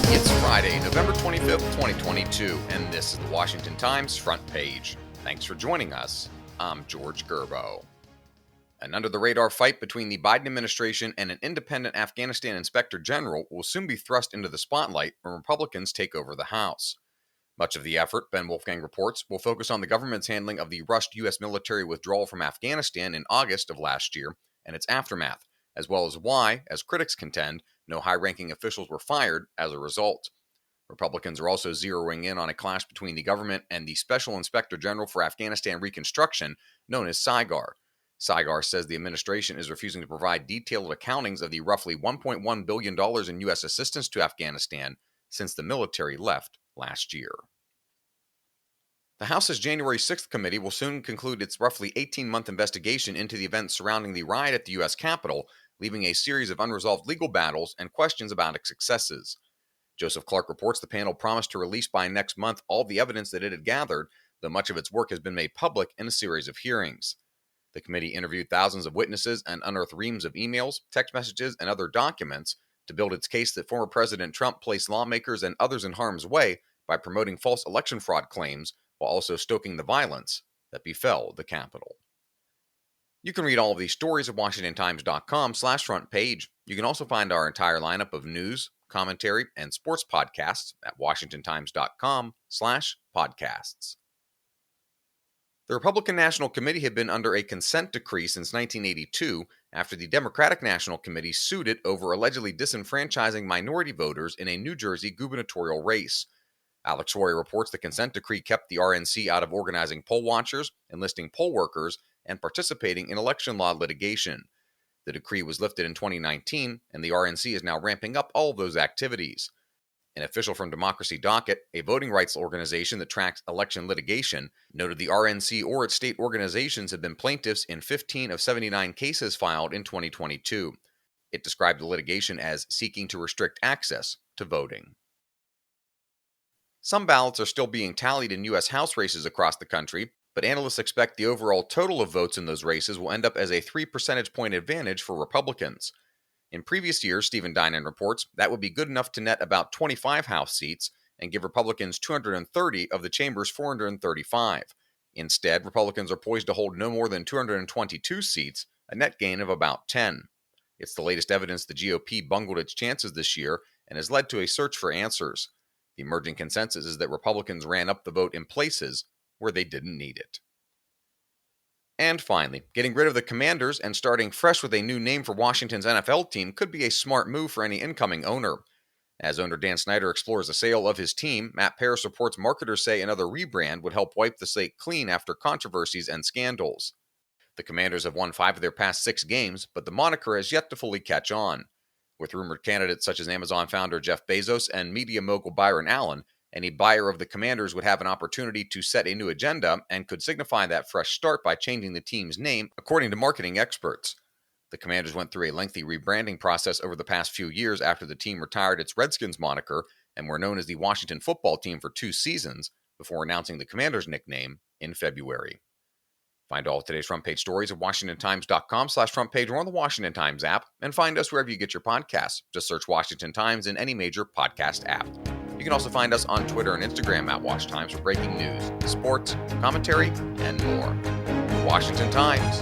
It's Friday, November 25th, 2022, and this is the Washington Times front page. Thanks for joining us. I'm George Gerbo. An under-the-radar fight between the Biden administration and an independent Afghanistan inspector general will soon be thrust into the spotlight when Republicans take over the House. Much of the effort, Ben Wolfgang reports, will focus on the government's handling of the rushed U.S. military withdrawal from Afghanistan in August of last year and its aftermath, as well as why, as critics contend, no high-ranking officials were fired as a result. Republicans are also zeroing in on a clash between the government and the Special Inspector General for Afghanistan Reconstruction, known as SIGAR. SIGAR says the administration is refusing to provide detailed accountings of the roughly $1.1 billion in U.S. assistance to Afghanistan since the military left last year. The House's January 6th committee will soon conclude its roughly 18-month investigation into the events surrounding the riot at the U.S. Capitol, leaving a series of unresolved legal battles and questions about its successes. Joseph Clark reports the panel promised to release by next month all the evidence that it had gathered, though much of its work has been made public in a series of hearings. The committee interviewed thousands of witnesses and unearthed reams of emails, text messages, and other documents to build its case that former President Trump placed lawmakers and others in harm's way by promoting false election fraud claims while also stoking the violence that befell the Capitol. You can read all of these stories at WashingtonTimes.com/front page. You can also find our entire lineup of news, commentary, and sports podcasts at WashingtonTimes.com/podcasts. The Republican National Committee had been under a consent decree since 1982 after the Democratic National Committee sued it over allegedly disenfranchising minority voters in a New Jersey gubernatorial race. Alex Roy reports the consent decree kept the RNC out of organizing poll watchers, enlisting poll workers, and participating in election law litigation. The decree was lifted in 2019, and the RNC is now ramping up all of those activities. An official from Democracy Docket, a voting rights organization that tracks election litigation, noted the RNC or its state organizations have been plaintiffs in 15 of 79 cases filed in 2022. It described the litigation as seeking to restrict access to voting. Some ballots are still being tallied in U.S. House races across the country, but analysts expect the overall total of votes in those races will end up as a 3 percentage point advantage for Republicans. In previous years, Stephen Dinan reports, that would be good enough to net about 25 House seats and give Republicans 230 of the chamber's 435. Instead, Republicans are poised to hold no more than 222 seats, a net gain of about 10. It's the latest evidence the GOP bungled its chances this year and has led to a search for answers. The emerging consensus is that Republicans ran up the vote in places where they didn't need it. And finally, getting rid of the Commanders and starting fresh with a new name for Washington's NFL team could be a smart move for any incoming owner. As owner Dan Snyder explores the sale of his team, Matt Paris reports marketers say another rebrand would help wipe the slate clean after controversies and scandals. The Commanders have won 5 of their past 6 games, but the moniker has yet to fully catch on. With rumored candidates such as Amazon founder Jeff Bezos and media mogul Byron Allen, any buyer of the Commanders would have an opportunity to set a new agenda and could signify that fresh start by changing the team's name, according to marketing experts. The Commanders went through a lengthy rebranding process over the past few years after the team retired its Redskins moniker and were known as the Washington Football Team for 2 seasons before announcing the Commanders' nickname in February. Find all of today's front page stories at WashingtonTimes.com/front page or on the Washington Times app, and find us wherever you get your podcasts. Just search Washington Times in any major podcast app. You can also find us on Twitter and Instagram at Wash Times for breaking news, sports, commentary, and more. Washington Times.